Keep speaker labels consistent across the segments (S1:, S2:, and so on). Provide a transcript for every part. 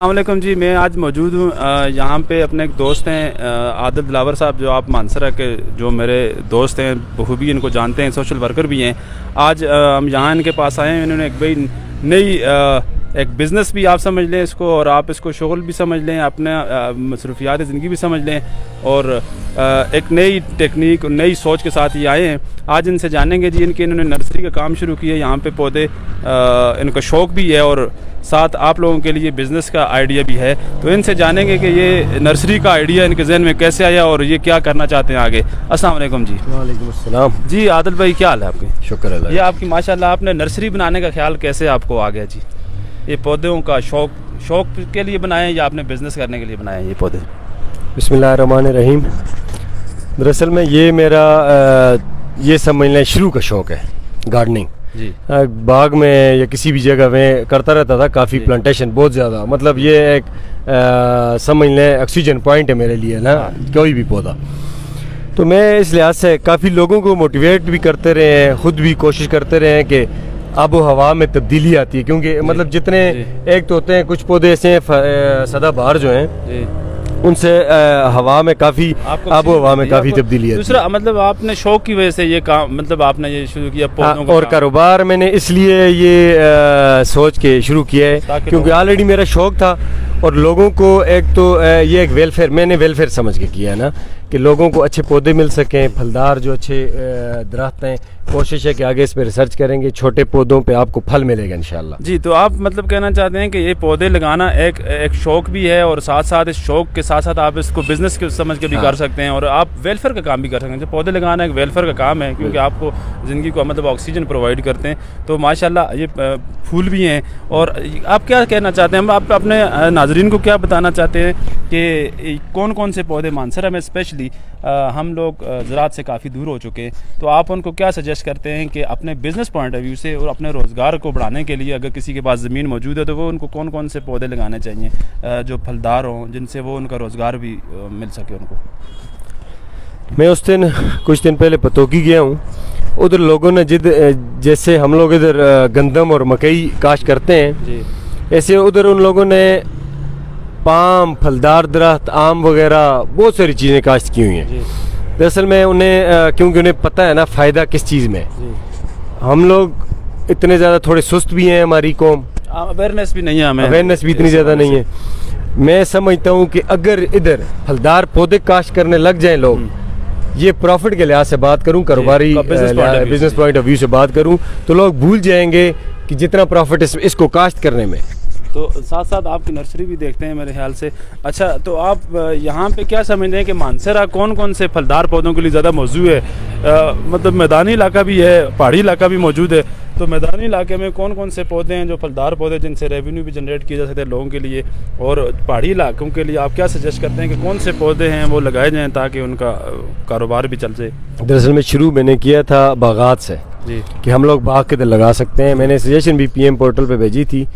S1: अस्सलामुअलैकुम जी, मैं आज मौजूद हूँ यहाँ पे अपने एक दोस्त हैं आदिल दिलावर साहब, जो आप मानसरा के जो मेरे दोस्त हैं, बखूबी इनको जानते हैं, सोशल वर्कर भी हैं। आज हम यहाँ इनके पास आए हैं। इन्होंने एक भाई नई एक बिज़नेस भी आप समझ लें इसको, और आप इसको शोगल भी समझ लें, अपने मसरूफियात ज़िंदगी भी समझ लें, और एक नई टेक्निक और नई सोच के साथ ये आए हैं। आज इनसे जानेंगे जी, इन्होंने नर्सरी का काम शुरू किया है। यहाँ पे पौधे इनका शौक़ भी है और साथ आप लोगों के लिए बिज़नेस का आइडिया भी है। तो इनसे जानेंगे कि ये नर्सरी का आइडिया इनके जहन में कैसे आया और ये क्या करना चाहते हैं आगे। अस्सलाम वालेकुम जी।
S2: वालेकुम अस्सलाम
S1: जी। आदिल भाई, क्या हाल है आपके?
S2: शुक्र अल्लाह।
S1: ये आपकी माशाल्लाह, आपने नर्सरी बनाने का ख्याल कैसे आपको आ गया जी? ये पौधों का शौक़ के लिए बनाए हैं या आपने बिज़नेस करने के लिए बनाए हैं ये पौधे?
S2: बिस्मिल्लाहिर्रहमानिर्रहीम। दरअसल में ये मेरा ये समझ लें शुरू का शौक़ है, गार्डनिंग
S1: जी।
S2: बाग में या किसी भी जगह में करता रहता था, काफ़ी प्लांटेशन, बहुत ज़्यादा। मतलब ये एक समझ लें ऑक्सीजन पॉइंट है मेरे लिए ना, कोई भी पौधा। तो मैं इस लिहाज से काफ़ी लोगों को मोटिवेट भी करते रहे हैं, ख़ुद भी कोशिश करते रहे हैं कि आबो हवा में तब्दीली आती है, क्योंकि मतलब जितने एक तो होते हैं कुछ पौधे ऐसे हैं सदाबहार जो हैं, उनसे हवा में काफ़ी आबो हवा में काफ़ी तब्दीली है।
S1: दूसरा मतलब आपने शौक की वजह से ये काम, मतलब आपने ये शुरू किया पौधों का
S2: और कारोबार मैंने इसलिए ये सोच के शुरू किया है क्योंकि ऑलरेडी मेरा शौक था, और लोगों को एक तो ये एक वेलफेयर, मैंने वेलफेयर समझ के किया है ना, कि लोगों को अच्छे पौधे मिल सकें, फलदार जो अच्छे दरख्त हैं। कोशिश है कि आगे इस पर रिसर्च करेंगे, छोटे पौधों पे आपको फल मिलेगा इंशाल्लाह
S1: जी। तो आप मतलब कहना चाहते हैं कि ये पौधे लगाना एक शौक भी है, और साथ साथ इस शौक के साथ साथ आप इसको बिजनेस के समझ के भी कर सकते हैं, और आप वेलफेयर का काम भी कर सकते हैं। पौधे लगाना एक वेलफेयर का काम है, क्योंकि आपको ज़िंदगी को मतलब ऑक्सीजन प्रोवाइड करते हैं। तो माशाल्लाह ये फूल भी हैं। और आप क्या कहना चाहते हैं, आप अपने नाजरीन को क्या बताना चाहते हैं कि कौन कौन से पौधे, मानसरा में स्पेशली हम लोग ज़राअत से काफ़ी दूर हो चुके हैं, तो आप उनको क्या सजेस्ट करते हैं कि अपने बिज़नेस पॉइंट ऑफ व्यू से और अपने रोज़गार को बढ़ाने के लिए, अगर किसी के पास ज़मीन मौजूद है तो वो उनको कौन कौन से पौधे लगाने चाहिए जो फलदार हों, जिनसे वो उनका रोज़गार भी मिल सके उनको?
S2: मैं उस दिन कुछ दिन पहले पतोकी गया हूँ। उधर लोगों ने जैसे हम लोग इधर गंदम और मकई काश्त करते हैं
S1: जी,
S2: ऐसे उधर उन लोगों ने पाम, फलदार दरख्त, आम वगैरह बहुत सारी चीज़ें काश्त की हुई हैं। दरअसल में उन्हें क्योंकि उन्हें पता है ना फ़ायदा किस चीज़ में। हम लोग इतने ज़्यादा थोड़े सुस्त भी हैं, हमारी कौम,
S1: अवेयरनेस भी नहीं है, हमें
S2: अवेयरनेस भी इतनी ज़्यादा नहीं है। मैं समझता हूँ कि अगर इधर फलदार पौधे काश्त करने लग जाएं लोग, ये प्रॉफिट के लिहाज से बात करूँ, कारोबारी बिजनेस पॉइंट ऑफ व्यू से बात करूँ, तो लोग भूल जाएंगे कि जितना प्रॉफिट इसको काश्त करने में।
S1: तो साथ साथ आपकी नर्सरी भी देखते हैं मेरे ख्याल से। अच्छा, तो आप यहाँ पे क्या समझते हैं कि मानसरा कौन कौन से फलदार पौधों के लिए ज़्यादा मौजूद है? मतलब मैदानी इलाका भी है, पहाड़ी इलाका भी मौजूद है। तो मैदानी इलाके में कौन कौन से पौधे हैं जो फलदार पौधे, जिनसे रेवेन्यू भी जनरेट किया जा सकता है लोगों के लिए, और पहाड़ी इलाकों के लिए आप क्या सजेस्ट करते हैं कि कौन से पौधे हैं वो लगाए जाएँ ताकि उनका कारोबार भी चल जाए?
S2: दरअसल में शुरू मैंने किया था बागात से
S1: जी, कि
S2: हम लोग बाग के अंदर लगा सकते हैं। मैंने सजेशन भी PM पोर्टल पे भेजी थी,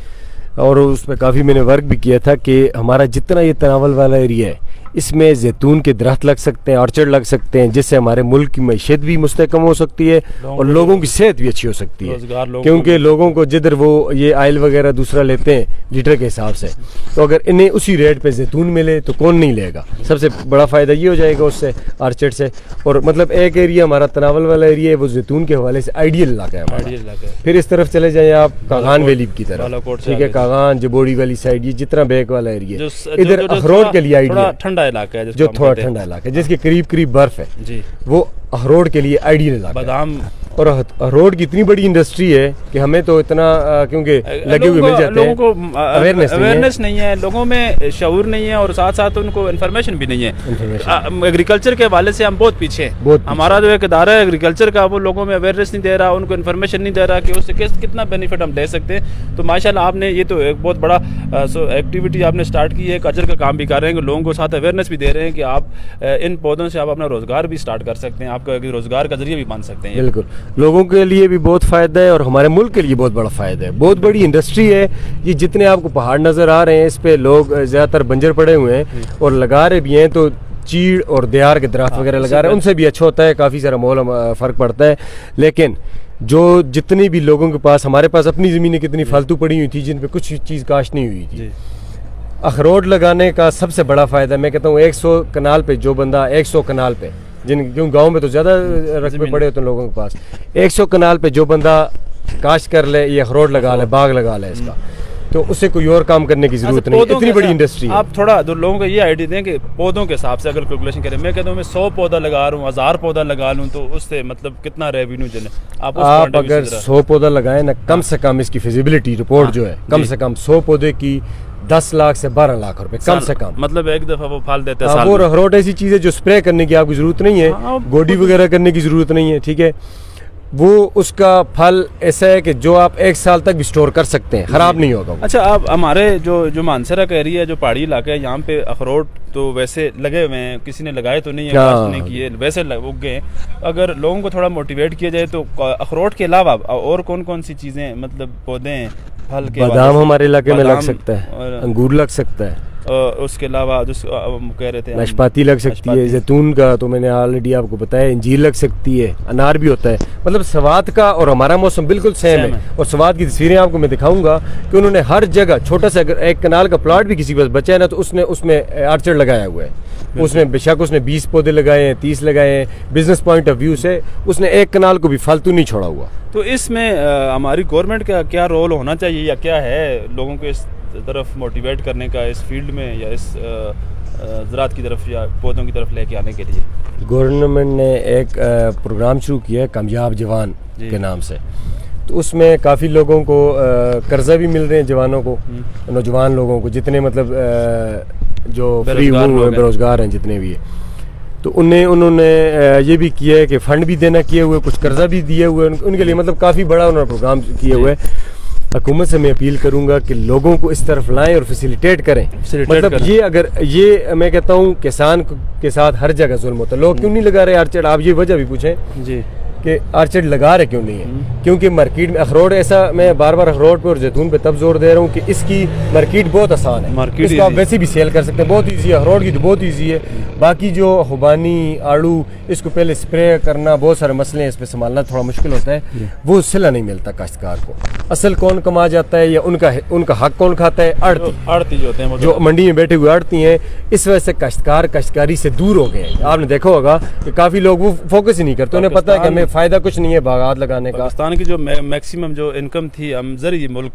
S2: और उस पर काफ़ी मैंने वर्क भी किया था कि हमारा जितना ये तनावल वाला एरिया है, इसमें जैतून के दरख्त लग सकते हैं, ऑर्चर्ड लग सकते हैं, जिससे हमारे मुल्क की मैशियत भी मुस्तहकम हो सकती है और लोगों की सेहत भी अच्छी हो सकती है। क्योंकि लोगों को जिधर वो ये आयल वगैरह दूसरा लेते हैं लीटर के हिसाब से, तो अगर इन्हें उसी रेट पे जैतून मिले तो कौन नहीं लेगा। सबसे बड़ा फ़ायदा ये हो जाएगा उससे, ऑर्चर्ड से। और मतलब एक एरिया हमारा तनावल वाला एरिया है, वो जैतून के हवाले से आइडियल इलाका है हमारा। फिर इस तरफ चले जाएँ आप कागान वैली की तरफ, ठीक है, कागान जबोड़ी वाली साइड, ये जितना बैक वाला एरिया, इधर अखरोट के लिए आइडियल
S1: ठंडा इलाका है,
S2: जो थोड़ा ठंडा इलाका है, जिसके करीब करीब बर्फ है जी, वो अखरोट के लिए आइडियल इलाका है। बादाम और अखरोट की इतनी बड़ी इंडस्ट्री है कि हमें तो इतना क्योंकि लगे हुए मिल जाते हैं।
S1: लोगों को अवेयरनेस नहीं है, लोगों में शऊर नहीं है, और साथ साथ उनको इन्फॉर्मेशन भी नहीं है। एग्रीकल्चर के हवाले से हम बहुत पीछे हैं। हमारा जो एक इदारा है एग्रीकल्चर का, वो लोगों में अवेयरनेस नहीं दे रहा, उनको इन्फॉर्मेशन नहीं दे रहा कि उससे कितना बेनिफिट हम ले सकते हैं। तो माशाल्लाह आपने ये तो एक बहुत बड़ा एक्टिविटी आपने स्टार्ट की है, अजर का काम भी कर रहे हैं, लोगों को साथ अवेयरनेस भी दे रहे हैं कि आप इन पौधों से आप अपना रोजगार भी स्टार्ट कर सकते हैं, आपका रोजगार का जरिए भी बन सकते हैं।
S2: बिल्कुल, लोगों के लिए भी बहुत फ़ायदा है और हमारे मुल्क के लिए बहुत बड़ा फ़ायदा है। बहुत बड़ी इंडस्ट्री है ये। जितने आपको पहाड़ नज़र आ रहे हैं, इस पे लोग ज़्यादातर बंजर पड़े हुए हैं और लगा रहे भी हैं, तो चीड़ और देहार के दरख्त वगैरह लगा रहे हैं, उनसे भी अच्छा होता है, काफ़ी सारा मोल फ़र्क पड़ता है। लेकिन जो जितनी भी लोगों के पास, हमारे पास अपनी ज़मीनें कितनी फालतू पड़ी हुई थी जिन पे कुछ चीज़ काश्त नहीं हुई थी, अखरोट लगाने का सबसे बड़ा फ़ायदा मैं कहता हूँ 100 कनाल पे जो बंदा 100 कनाल पे क्यों गांव में तो ज़्यादा रकबे पड़े होते हैं लोगों के पास, 100 कनाल पे जो बंदा काश्त कर ले, ये अखरोट लगा ले, बाग लगा ले इसका, तो उसे कोई और काम करने की जरूरत नहीं, इतनी बड़ी इंडस्ट्री है।
S1: आप थोड़ा तो लोगों को ये आइडिया दें कि पौधों के हिसाब से अगर कैलकुलेशन करें, मैं कहता हूँ मैं 100 पौधा लगा रहा हूँ, 1000 पौधा लगा लूँ, तो उससे मतलब कितना रेवेन्यू चले।
S2: आप अगर 100 पौधा लगाए ना, कम से कम इसकी फिजिबिलिटी रिपोर्ट जो है, कम से कम 100 पौधे की 10 लाख से 12 लाख रुपए कम से कम, मतलब
S1: एक दफा वो फल देता है।
S2: और अखरोट ऐसी चीज है जो स्प्रे करने की आपकी जरूरत नहीं है, गोडी वगैरह करने की जरूरत नहीं है, ठीक है। वो उसका फल ऐसा है कि जो आप 1 साल तक भी स्टोर कर सकते हैं, खराब नहीं होगा।
S1: अच्छा, आप हमारे जो मानसरा का एरिया है, जो पहाड़ी इलाका है, यहाँ पे अखरोट तो वैसे लगे हुए हैं, किसी ने लगाए तो नहीं है, नहीं किए, वैसे उग गए। अगर लोगों को थोड़ा मोटिवेट किया जाए तो अखरोट के अलावा और कौन कौन सी चीजें मतलब पौधे हैं फल के?
S2: बादाम हमारे इलाके में लग सकता है, अंगूर लग सकता है,
S1: उसके अलावा जो कह रहे थे
S2: नाशपाती लग सकती है, जैतून का तो मैंने ऑलरेडी आपको बताया, इंजीर लग सकती है, अनार भी होता है। मतलब स्वात का और हमारा मौसम बिल्कुल सेम है। और स्वात की तस्वीरें आपको मैं दिखाऊंगा कि उन्होंने हर जगह छोटा सा, अगर 1 कनाल का प्लॉट भी किसी के पास बचा है ना, तो उसने उसमें आर्चर लगाया हुआ है, उसमें बेशक उसने 20 पौधे लगाए हैं, 30 लगाए हैं, बिजनेस पॉइंट ऑफ व्यू से उसने 1 कनाल को भी फालतू नहीं छोड़ा हुआ।
S1: तो इसमें हमारी गवर्नमेंट का क्या रोल होना चाहिए, या क्या है लोगों को इस तरफ मोटिवेट करने का, इस फील्ड में या इस ज़राअत की तरफ या पौधों की तरफ लेके आने के लिए?
S2: गवर्नमेंट ने एक प्रोग्राम शुरू किया है कामयाब जवान के नाम से, तो उसमें काफ़ी लोगों को कर्जा भी मिल रहे हैं, जवानों को, नौजवान लोगों को, जितने मतलब जो फ्री हुए बेरोजगार हैं जितने भी है, तो उन्होंने ये भी किया है कि फंड भी देना किए हुए, कुछ कर्जा भी दिए हुए उनके लिए, मतलब काफ़ी बड़ा उन्होंने प्रोग्राम किए हुए है। हुकूमत से मैं अपील करूंगा कि लोगों को इस तरफ लाएं और फैसिलिटेट करें। मतलब ये अगर ये मैं कहता हूँ किसान के साथ हर जगह जुल्म होता है, लोग क्यों नहीं लगा रहे आर्चर्ड? आप ये वजह भी पूछें जी कि आर्चर्ड लगा रहे क्यों नहीं है, क्योंकि मार्केट में अखरोट, ऐसा मैं बार बार अखरोट पे और जैतून पे तब जोर दे रहा हूँ कि इसकी मार्केट बहुत आसान है, इसको आप वैसे भी सेल कर सकते हैं, बहुत ईजी है, अखरोट की तो बहुत ईजी है। बाकी जो खुबानी, आड़ू, इसको पहले स्प्रे करना, बहुत सारे मसले हैं, इस पर संभालना थोड़ा मुश्किल होता है, वो सिला नहीं मिलता काश्तकार को। असल कौन कमा जाता है या उनका हक कौन खाता है? आड़ती जो होते हैं, जो मंडी में बैठे हुए आड़ती हैं। इस वजह से काश्तकार काश्तकारी से दूर हो गए हैं। आपने देखा होगा कि काफ़ी लोग वो फोकस ही नहीं करते, उन्हें पता है कि हमें फ़ायदा कुछ नहीं है बागात लगाने का।
S1: पाकिस्तान की जो मैक्सिमम जो इनकम थी, हम ज़रूरी मुल्क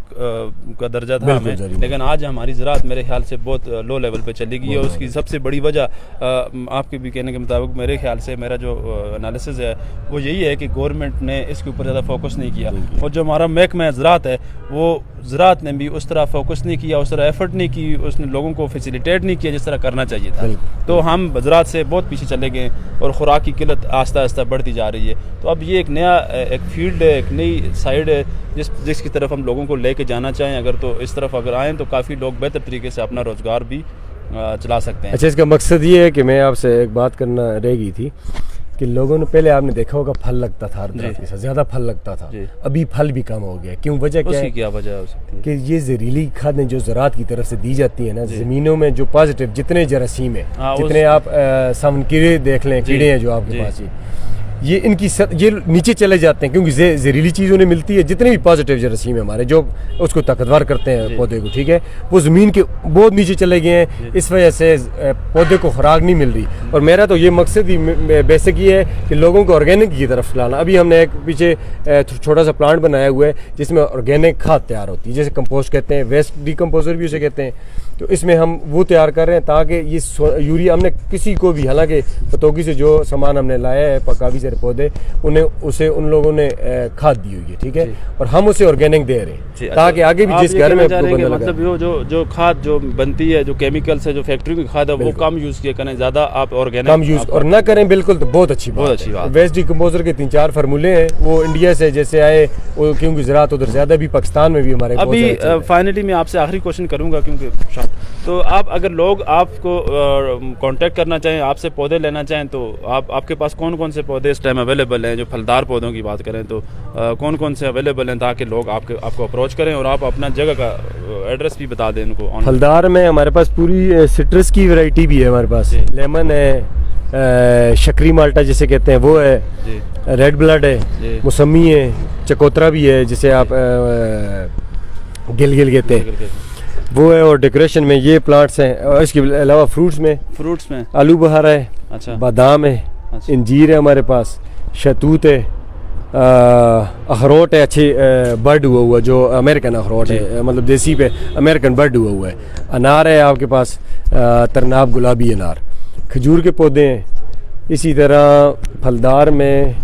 S1: का दर्जा था हमें, लेकिन आज हमारी ज़राअत मेरे ख्याल से बहुत लो लेवल पे चली गई है। उसकी सबसे बड़ी वजह आपके भी कहने के मुताबिक, मेरे ख्याल से मेरा जो एनालिसिस है वो यही है कि गवर्नमेंट ने इसके ऊपर ज़्यादा फोकस नहीं किया, और जो हमारा महकमा ज़राअत है वो ज़राअत ने भी उस तरह फोकस नहीं किया, उस तरह एफर्ट नहीं की, उसने लोगों को फैसिलिटेट नहीं किया जिस तरह करना चाहिए था। तो हम ज़राअत से बहुत पीछे चले गए और खुराक की किल्लत आस्ता आस्ता बढ़ती जा रही है। तो अब ये एक नया एक फील्ड है, एक नई साइड है जिसकी तरफ हम लोगों को लेके जाना चाहें, अगर तो इस तरफ अगर आएँ तो काफ़ी लोग बेहतर तरीके से अपना रोज़गार भी चला सकते हैं।
S2: अच्छा, इसका मकसद ये है कि मैं आपसे एक बात करना रह गई थी कि लोगों ने, पहले आपने देखा होगा फल लगता था, ज़्यादा फल लगता था, अभी फल भी कम हो गया। क्यों? वजह क्या है?
S1: क्या वजह हो सकती है
S2: कि ये जहरीली खादें जो ज़राअत की तरफ से दी जाती है ना, ज़मीनों में जो पॉजिटिव जितने जरासीम है, जितने आप सावन कीड़े देख लें, कीड़े हैं जो आपके पास, ये इनकी ये नीचे चले जाते हैं, क्योंकि जहरीली चीज़ उन्हें मिलती है। जितने भी पॉजिटिव जरासीम है हमारे जो उसको ताकतवर करते हैं पौधे को, ठीक है, वो ज़मीन के बहुत नीचे चले गए हैं। इस वजह से पौधे को खुराक नहीं मिल रही। और मेरा तो ये मकसद ही बेसिक ये है कि लोगों को ऑर्गेनिक की तरफ लाना। अभी हमने एक पीछे छोटा सा प्लांट बनाया हुआ है जिसमें ऑर्गेनिक खाद तैयार होती है, जैसे कंपोस्ट कहते हैं, वेस्ट डिकम्पोजर भी उसे कहते हैं। तो इसमें हम वो तैयार कर रहे हैं ताकि ये यूरिया हमने किसी को भी, हालांकि पतोगी से जो सामान हमने लाया है काफ़ी सारे पौधे, उन लोगों ने खाद दी हुई है, ठीक है, और हम उसे ऑर्गेनिक दे रहे हैं ताकि आगे भी जिस घर में
S1: मतलब जो खाद जो बनती है, जो केमिकल से जो फैक्ट्री की खाद है, वो कम यूज़ किया करें, ज़्यादा आप ऑर्गेनिक
S2: कम यूज़ और ना करें, बिल्कुल, तो बहुत अच्छी बात है। वेस्ट डिकम्पोजर के 3-4 फार्मूले हैं, वो इंडिया से जैसे आए, क्योंकि ज़राअत उधर ज़्यादा भी, पाकिस्तान में भी हमारे।
S1: अभी फाइनली मैं आपसे आखिरी क्वेश्चन करूँगा, क्योंकि तो आप अगर लोग आपको कांटेक्ट करना चाहें, आपसे पौधे लेना चाहें, तो आपके पास कौन कौन से पौधे इस टाइम अवेलेबल हैं? जो फलदार पौधों की बात करें तो कौन कौन से अवेलेबल हैं, ताकि लोग आपको अप्रोच करें, और आप अपना जगह का एड्रेस भी बता दें उनको।
S2: फलदार में हमारे पास पूरी सिट्रस की वैरायटी भी है हमारे पास, लेमन है, शकरी माल्टा जिसे कहते हैं वो है, रेड ब्लड है, मौसमी है, चकोतरा भी है जिसे आप गिल कहते हैं। वो है। और डेकोरेशन में ये प्लांट्स हैं, और इसके अलावा फ्रूट्स में आलू बहारा है,
S1: अच्छा,
S2: बादाम है,
S1: अच्छा,
S2: इंजीर है हमारे पास, शहतूत है, अखरोट है, अच्छे बर्ड हुआ जो अमेरिकन अखरोट है, मतलब देसी पे अमेरिकन बर्ड हुआ है। अनार है आपके पास, तरनाब गुलाबी अनार, खजूर के पौधे हैं। इसी तरह फलदार में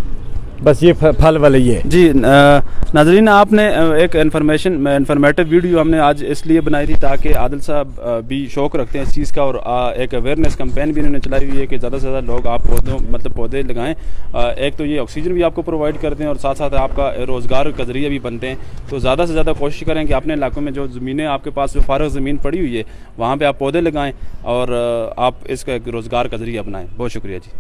S2: बस ये फल वाले ये हैं।
S1: जी। नाजरीन, आपने एक इन्फॉर्मेटिव वीडियो हमने आज इसलिए बनाई थी ताकि आदिल साहब भी शौक़ रखते हैं इस चीज़ का, और एक अवेयरनेस कैंपेन भी इन्होंने चलाई हुई है कि ज़्यादा से ज़्यादा लोग आप पौधे लगाएं। एक तो ये ऑक्सीजन भी आपको प्रोवाइड करते हैं और साथ साथ आपका रोज़गार का ज़रिया भी बनते हैं। तो ज़्यादा से ज़्यादा कोशिश करें कि अपने इलाकों में जो ज़मीनें आपके पास जो फारग ज़मीन पड़ी हुई है वहाँ पर आप पौधे लगाएँ और आप इसका एक रोज़गार का ज़रिया बनाएँ। बहुत शुक्रिया जी।